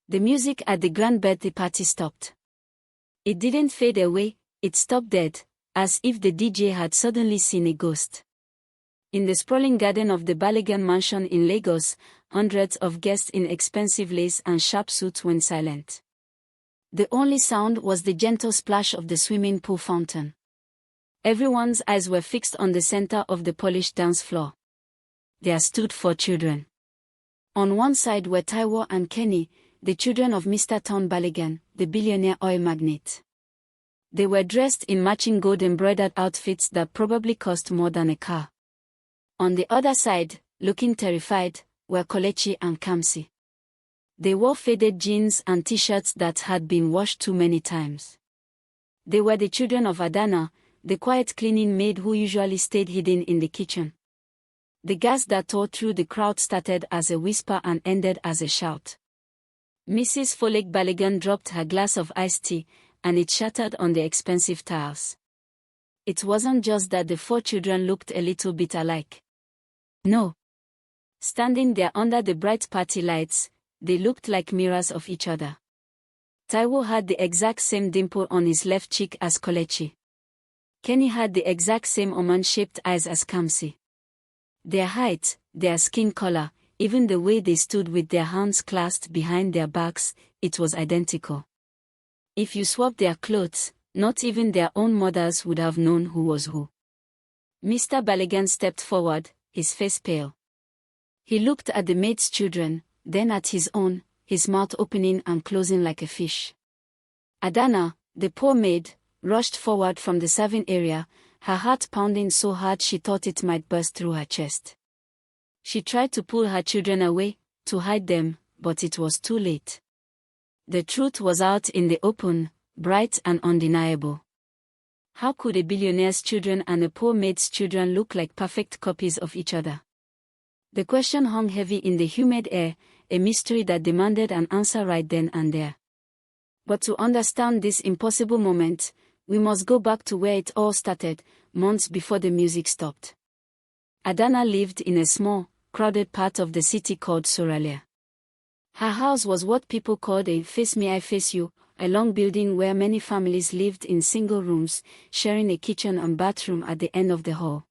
The music at the grand birthday party stopped. It didn't fade away, it stopped dead, as if the DJ had suddenly seen a ghost. In the sprawling garden of the Balogun mansion in Lagos, hundreds of guests in expensive lace and sharp suits went silent. The only sound was the gentle splash of the swimming pool fountain. Everyone's eyes were fixed on the center of the polished dance floor. There stood 4 children. On one side were Taiwo and Kenny, the children of Mr. Town Balogun, the billionaire oil magnate. They were dressed in matching gold-embroidered outfits that probably cost more than a car. On the other side, looking terrified, were Kelechi and Kamsi. They wore faded jeans and t-shirts that had been washed too many times. They were the children of Adanna, the quiet cleaning maid who usually stayed hidden in the kitchen. The gas that tore through the crowd started as a whisper and ended as a shout. Mrs. Folek Balogun dropped her glass of iced tea, and it shattered on the expensive tiles. It wasn't just that the 4 children looked a little bit alike. No. Standing there under the bright party lights, they looked like mirrors of each other. Taiwo had the exact same dimple on his left cheek as Kelechi. Kenny had the exact same almond-shaped eyes as Kamsi. Their height, their skin color, even the way they stood with their hands clasped behind their backs, it was identical. If you swapped their clothes, not even their own mothers would have known who was who. Mr. Balogun stepped forward, his face pale. He looked at the maid's children, then at his own, his mouth opening and closing like a fish. Adanna, the poor maid, rushed forward from the serving area, her heart pounding so hard she thought it might burst through her chest. She tried to pull her children away, to hide them, but it was too late. The truth was out in the open, bright and undeniable. How could a billionaire's children and a poor maid's children look like perfect copies of each other? The question hung heavy in the humid air, a mystery that demanded an answer right then and there. But to understand this impossible moment, we must go back to where it all started, months before the music stopped. Adanna lived in a small, crowded part of the city called Soralia. Her house was what people called a face me I face you, a long building where many families lived in single rooms, sharing a kitchen and bathroom at the end of the hall.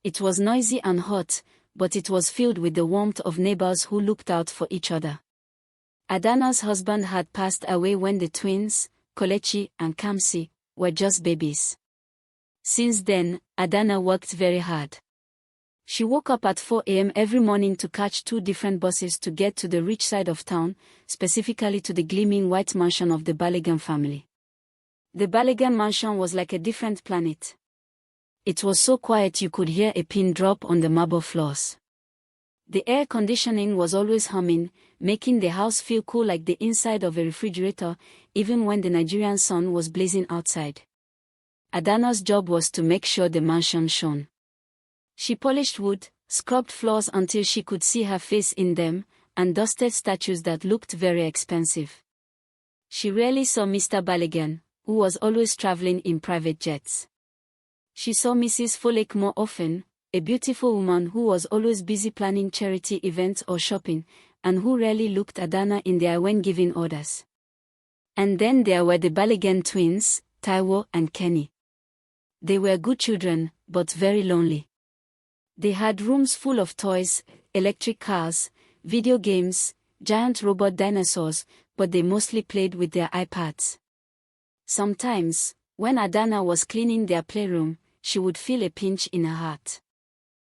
It was noisy and hot, but it was filled with the warmth of neighbors who looked out for each other. Adanna's husband had passed away when the twins, Kelechi and Kamsi, were just babies. Since then, Adanna worked very hard. She woke up at 4 a.m. every morning to catch 2 different buses to get to the rich side of town, specifically to the gleaming white mansion of the Balogun family. The Balogun mansion was like a different planet. It was so quiet you could hear a pin drop on the marble floors. The air conditioning was always humming, making the house feel cool like the inside of a refrigerator, even when the Nigerian sun was blazing outside. Adanna's job was to make sure the mansion shone. She polished wood, scrubbed floors until she could see her face in them, and dusted statues that looked very expensive. She rarely saw Mr. Balogun, who was always traveling in private jets. She saw Mrs. Folek more often, a beautiful woman who was always busy planning charity events or shopping, and who rarely looked Adanna in the eye when giving orders. And then there were the Balogun twins, Taiwo and Kenny. They were good children, but very lonely. They had rooms full of toys, electric cars, video games, giant robot dinosaurs, but they mostly played with their iPads. Sometimes, when Adanna was cleaning their playroom, she would feel a pinch in her heart.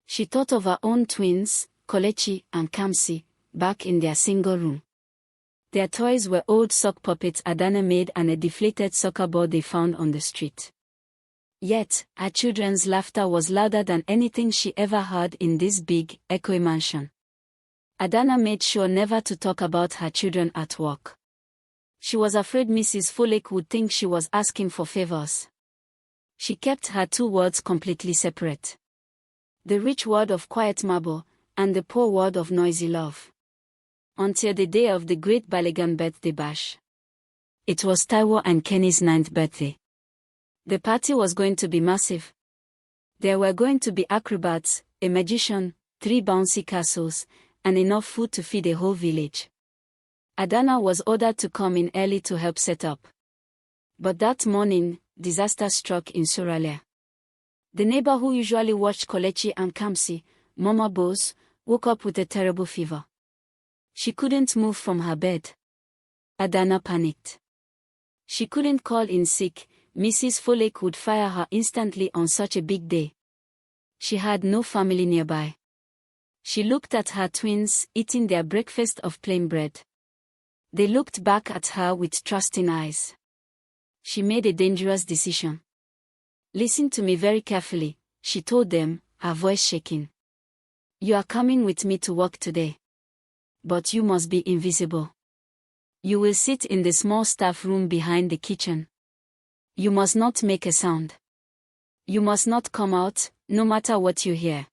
She thought of her own twins, Kelechi and Kamsi, back in their single room. Their toys were old sock puppets Adanna made and a deflated soccer ball they found on the street. Yet, her children's laughter was louder than anything she ever heard in this big, echoey mansion. Adanna made sure never to talk about her children at work. She was afraid Mrs. Folek would think she was asking for favors. She kept her 2 worlds completely separate. The rich world of quiet marble, and the poor world of noisy love. Until the day of the great Balogun birthday bash. It was Taiwo and Kenny's 9th birthday. The party was going to be massive. There were going to be acrobats, a magician, 3 bouncy castles, and enough food to feed a whole village. Adanna was ordered to come in early to help set up. But that morning, disaster struck in Suralia. The neighbor who usually watched Kelechi and Kamsi, Mama Bose, woke up with a terrible fever. She couldn't move from her bed. Adanna panicked. She couldn't call in sick. Mrs. Folake would fire her instantly on such a big day. She had no family nearby. She looked at her twins, eating their breakfast of plain bread. They looked back at her with trusting eyes. She made a dangerous decision. "Listen to me very carefully," she told them, her voice shaking. "You are coming with me to work today. But you must be invisible. You will sit in the small staff room behind the kitchen. You must not make a sound. You must not come out, no matter what you hear.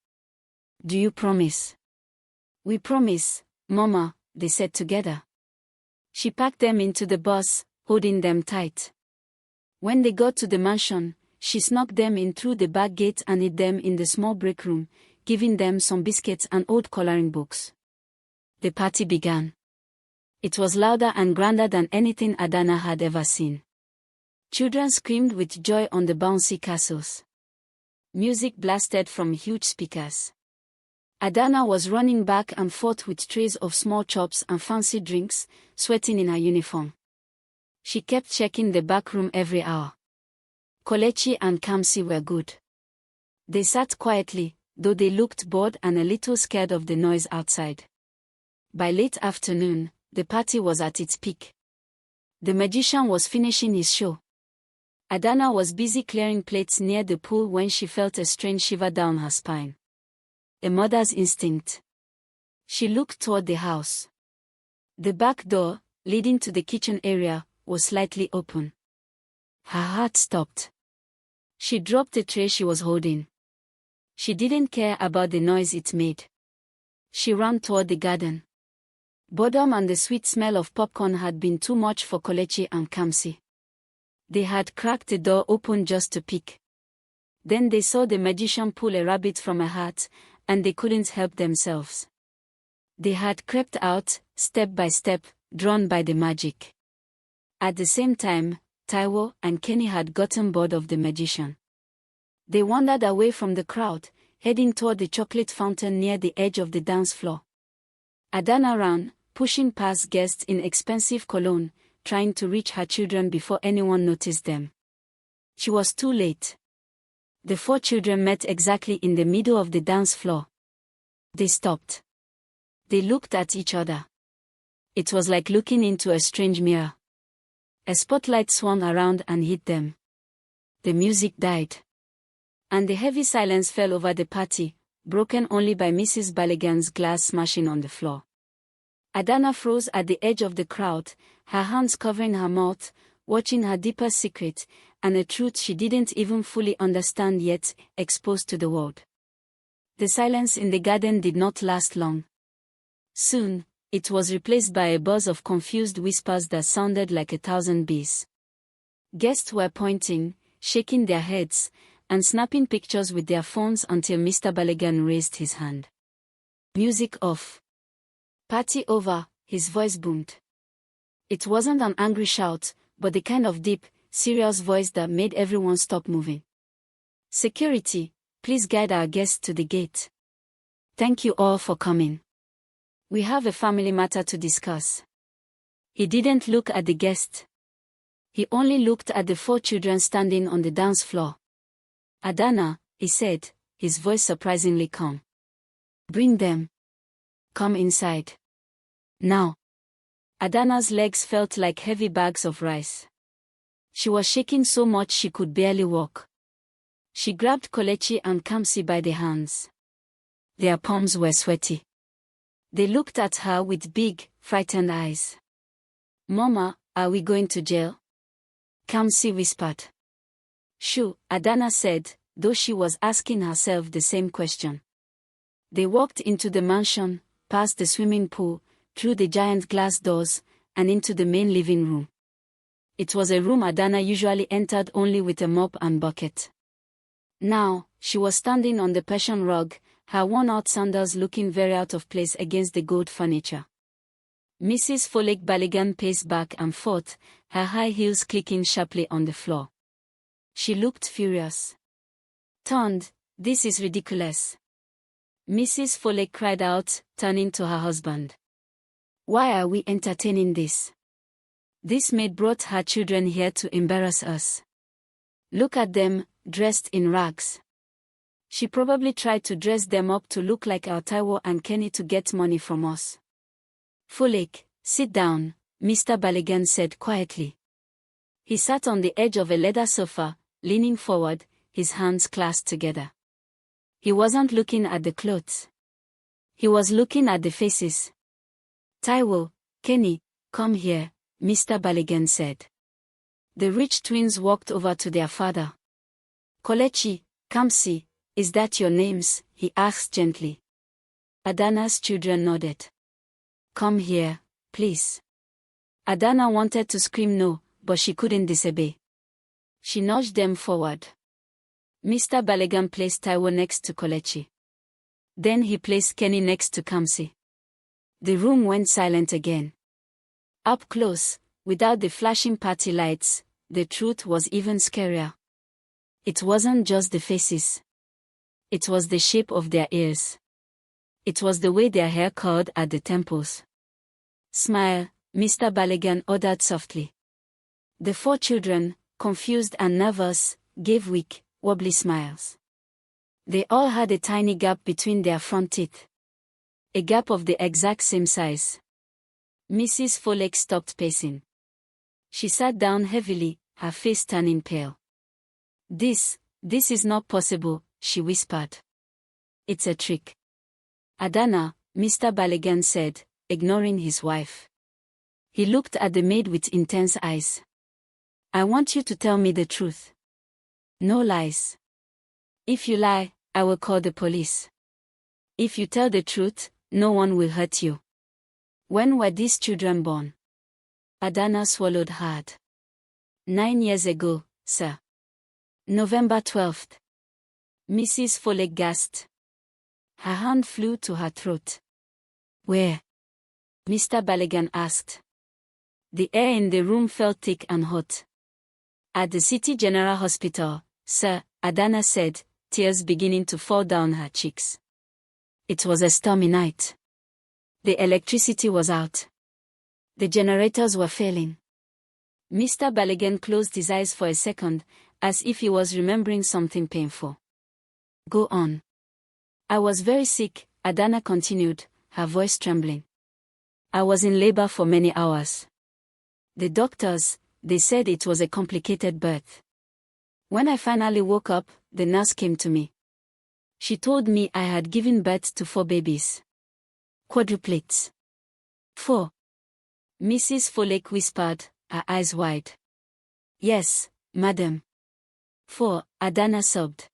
Do you promise?" "We promise, Mama," they said together. She packed them into the bus, holding them tight. When they got to the mansion, she snuck them in through the back gate and hid them in the small break room, giving them some biscuits and old coloring books. The party began. It was louder and grander than anything Adanna had ever seen. Children screamed with joy on the bouncy castles. Music blasted from huge speakers. Adanna was running back and forth with trays of small chops and fancy drinks, sweating in her uniform. She kept checking the back room every hour. Kelechi and Kamsi were good. They sat quietly, though they looked bored and a little scared of the noise outside. By late afternoon, the party was at its peak. The magician was finishing his show. Adanna was busy clearing plates near the pool when she felt a strange shiver down her spine. A mother's instinct. She looked toward the house. The back door, leading to the kitchen area, was slightly open. Her heart stopped. She dropped the tray she was holding. She didn't care about the noise it made. She ran toward the garden. Boredom and the sweet smell of popcorn had been too much for Kelechi and Kamsi. They had cracked the door open just to peek. Then they saw the magician pull a rabbit from a hat, and they couldn't help themselves. They had crept out, step by step, drawn by the magic. At the same time, Taiwo and Kenny had gotten bored of the magician. They wandered away from the crowd, heading toward the chocolate fountain near the edge of the dance floor. Adanna ran, pushing past guests in expensive cologne, trying to reach her children before anyone noticed them. She was too late. The four children met exactly in the middle of the dance floor. They stopped. They looked at each other. It was like looking into a strange mirror. A spotlight swung around and hit them. The music died. And the heavy silence fell over the party, broken only by Mrs. Balogun's glass smashing on the floor. Adanna froze at the edge of the crowd, her hands covering her mouth, watching her deeper secret, and a truth she didn't even fully understand yet, exposed to the world. The silence in the garden did not last long. Soon, it was replaced by a buzz of confused whispers that sounded like 1,000 bees. Guests were pointing, shaking their heads, and snapping pictures with their phones until Mr. Balogun raised his hand. Music off. Party over, his voice boomed. It wasn't an angry shout, but the kind of deep, serious voice that made everyone stop moving. "Security, please guide our guests to the gate. Thank you all for coming. We have a family matter to discuss." He didn't look at the guest. He only looked at the four children standing on the dance floor. "Adanna," he said, his voice surprisingly calm. "Bring them. Come inside. Now." Adanna's legs felt like heavy bags of rice. She was shaking so much she could barely walk. She grabbed Kelechi and Kamsi by the hands. Their palms were sweaty. They looked at her with big, frightened eyes. "Mama, are we going to jail?" Kamsi whispered. "Shoo," Adanna said, though she was asking herself the same question. They walked into the mansion, past the swimming pool, through the giant glass doors, and into the main living room. It was a room Adanna usually entered only with a mop and bucket. Now, she was standing on the Persian rug, her worn-out sandals looking very out of place against the gold furniture. Mrs. Folek Balogun paced back and forth, her high heels clicking sharply on the floor. She looked furious. Turned, "This is ridiculous." Mrs. Folek cried out, turning to her husband. "Why are we entertaining this? This maid brought her children here to embarrass us. Look at them, dressed in rags. She probably tried to dress them up to look like our Taiwo and Kenny to get money from us." "Folek, sit down," Mr. Balogun said quietly. He sat on the edge of a leather sofa, leaning forward, his hands clasped together. He wasn't looking at the clothes. He was looking at the faces. "Taiwo, Kenny, come here," Mr. Balogun said. The rich twins walked over to their father. "Kelechi, Kamsi, is that your names?" he asked gently. Adanna's children nodded. "Come here, please." Adanna wanted to scream no, but she couldn't disobey. She nudged them forward. Mr. Balogun placed Taiwo next to Kelechi. Then he placed Kenny next to Kamsi. The room went silent again. Up close, without the flashing party lights, the truth was even scarier. It wasn't just the faces. It was the shape of their ears. It was the way their hair curled at the temples. "Smile," Mr. Balogun ordered softly. The 4 children, confused and nervous, gave weak, wobbly smiles. They all had a tiny gap between their front teeth. A gap of the exact same size. Mrs. Folek stopped pacing. She sat down heavily, her face turning pale. This is not possible," she whispered. "It's a trick." "Adanna," Mr. Balogun said, ignoring his wife. He looked at the maid with intense eyes. "I want you to tell me the truth. No lies. If you lie, I will call the police. If you tell the truth, no one will hurt you." "When were these children born?" Adanna swallowed hard. 9 years ago, sir. November 12th. Mrs. Folek gasped. Her hand flew to her throat. "Where?" Mr. Balogun asked. The air in the room felt thick and hot. "At the City General Hospital, sir," Adanna said, tears beginning to fall down her cheeks. It was a stormy night. The electricity was out. The generators were failing. Mr. Balogun closed his eyes for a second, as if he was remembering something painful. "Go on." "I was very sick," Adanna continued, her voice trembling. "I was in labor for many hours. The doctors, they said it was a complicated birth. When I finally woke up, the nurse came to me. She told me I had given birth to 4 babies. Quadruplets." 4. Mrs. Folek whispered, her eyes wide. "Yes, madam." 4, Adanna sobbed.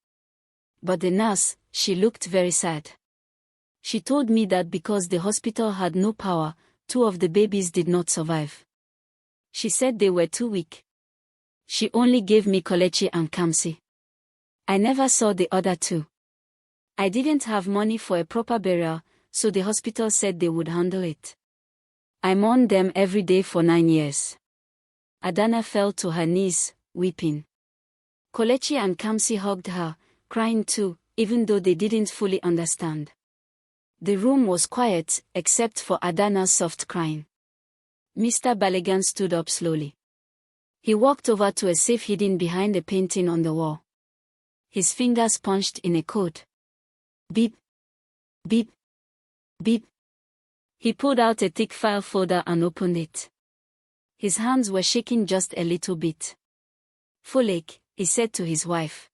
"But the nurse, she looked very sad. She told me that because the hospital had no power, 2 of the babies did not survive. She said they were too weak. She only gave me Kelechi and Kamsi. I never saw the other 2. I didn't have money for a proper burial, so the hospital said they would handle it. I mourned them every day for 9 years." Adanna fell to her knees, weeping. Kelechi and Kamsi hugged her, crying too, even though they didn't fully understand. The room was quiet, except for Adanna's soft crying. Mr. Balogun stood up slowly. He walked over to a safe hidden behind a painting on the wall. His fingers punched in a code. Beep. Beep. Beep. He pulled out a thick file folder and opened it. His hands were shaking just a little bit. "Folek," he said to his wife.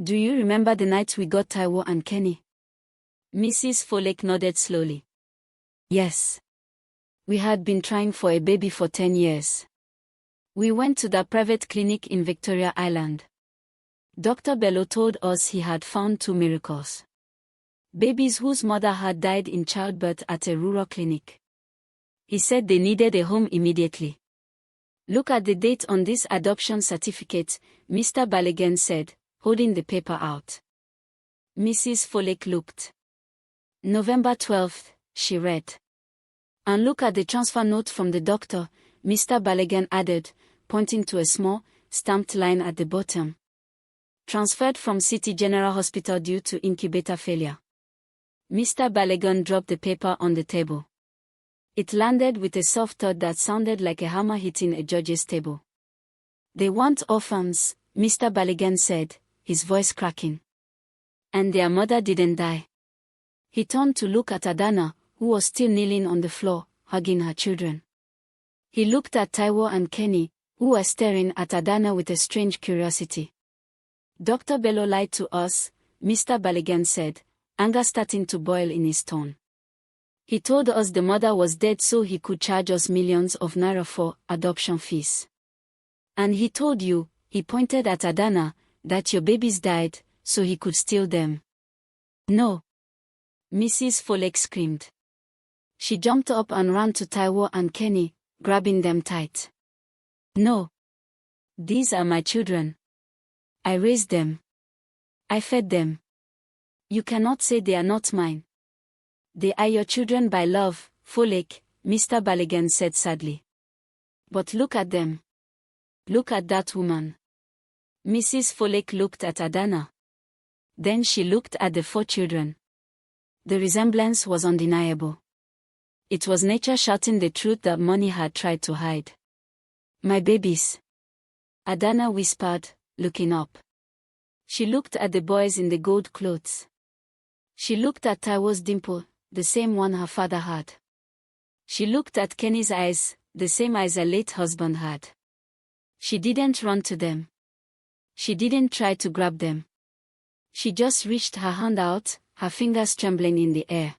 "Do you remember the night we got Taiwo and Kenny?" Mrs. Folek nodded slowly. "Yes. We had been trying for a baby for 10 years. We went to that private clinic in Victoria Island. Dr. Bello told us he had found 2 miracles. Babies whose mother had died in childbirth at a rural clinic. He said they needed a home immediately. Look at the date on this adoption certificate," Mr. Balogun said, holding the paper out. Mrs. Folek looked. "November 12th, she read. And look at the transfer note from the doctor, Mr. Balogun added, pointing to a small, stamped line at the bottom. Transferred from City General Hospital due to incubator failure. Mr. Balogun dropped the paper on the table. It landed with a soft thud that sounded like a hammer hitting a judge's table. They weren't orphans, Mr. Balogun said, his voice cracking. And their mother didn't die. He turned to look at Adanna, who was still kneeling on the floor, hugging her children. He looked at Taiwo and Kenny, who were staring at Adanna with a strange curiosity. Dr. Bello lied to us, Mr. Balogun said, anger starting to boil in his tone. He told us the mother was dead so he could charge us millions of naira for adoption fees. And he told you, he pointed at Adanna, that your babies died, so he could steal them. No. Mrs. Folek screamed. She jumped up and ran to Taiwo and Kenny, grabbing them tight. No. These are my children. I raised them. I fed them. You cannot say they are not mine. They are your children by love, Folek, Mr. Balogun said sadly. But look at them. Look at that woman. Mrs. Folek looked at Adanna. Then she looked at the 4 children. The resemblance was undeniable. It was nature shouting the truth that money had tried to hide. My babies. Adanna whispered, looking up. She looked at the boys in the gold clothes. She looked at Taiwo's dimple, the same one her father had. She looked at Kenny's eyes, the same eyes her late husband had. She didn't run to them. She didn't try to grab them. She just reached her hand out, her fingers trembling in the air.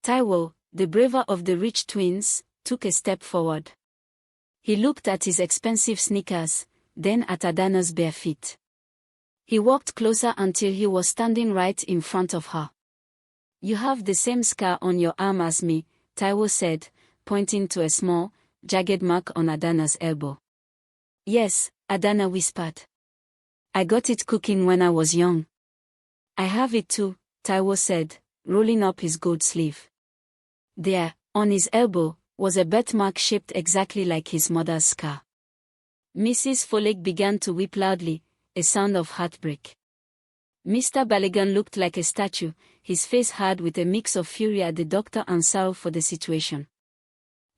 Taiwo, the braver of the rich twins, took a step forward. He looked at his expensive sneakers, then at Adanna's bare feet. He walked closer until he was standing right in front of her. You have the same scar on your arm as me, Taiwo said, pointing to a small, jagged mark on Adanna's elbow. Yes, Adanna whispered. I got it cooking when I was young. I have it too, Taiwo said, rolling up his gold sleeve. There, on his elbow, was a birthmark shaped exactly like his mother's scar. Mrs. Folek began to weep loudly, a sound of heartbreak. Mr. Balogun looked like a statue, his face hard with a mix of fury at the doctor and sorrow for the situation.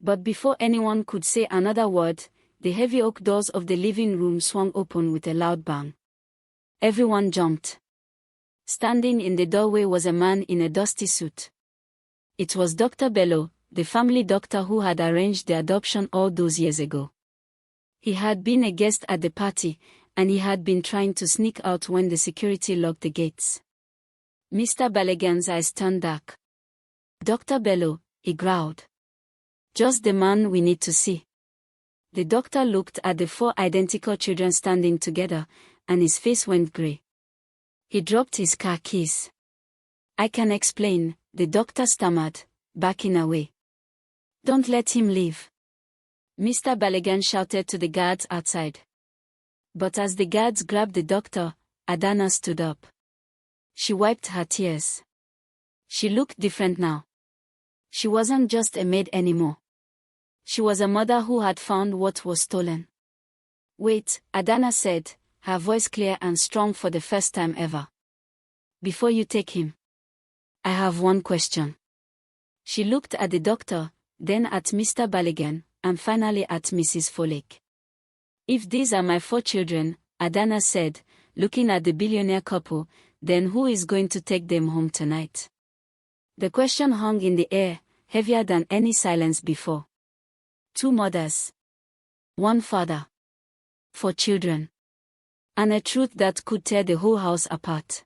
But before anyone could say another word, the heavy oak doors of the living room swung open with a loud bang. Everyone jumped. Standing in the doorway was a man in a dusty suit. It was Dr. Bello, the family doctor who had arranged the adoption all those years ago. He had been a guest at the party, and he had been trying to sneak out when the security locked the gates. Mr. Balogun's eyes turned dark. Dr. Bello, he growled. Just the man we need to see. The doctor looked at the 4 identical children standing together, and his face went grey. He dropped his car keys. I can explain, the doctor stammered, backing away. Don't let him leave. Mr. Balogun shouted to the guards outside. But as the guards grabbed the doctor, Adanna stood up. She wiped her tears. She looked different now. She wasn't just a maid anymore. She was a mother who had found what was stolen. Wait, Adanna said, her voice clear and strong for the first time ever. Before you take him, I have one question. She looked at the doctor, then at Mr. Balogun, and finally at Mrs. Folek. If these are my 4 children, Adanna said, looking at the billionaire couple, then who is going to take them home tonight? The question hung in the air, heavier than any silence before. 2 mothers. 1 father. 4 children. And a truth that could tear the whole house apart.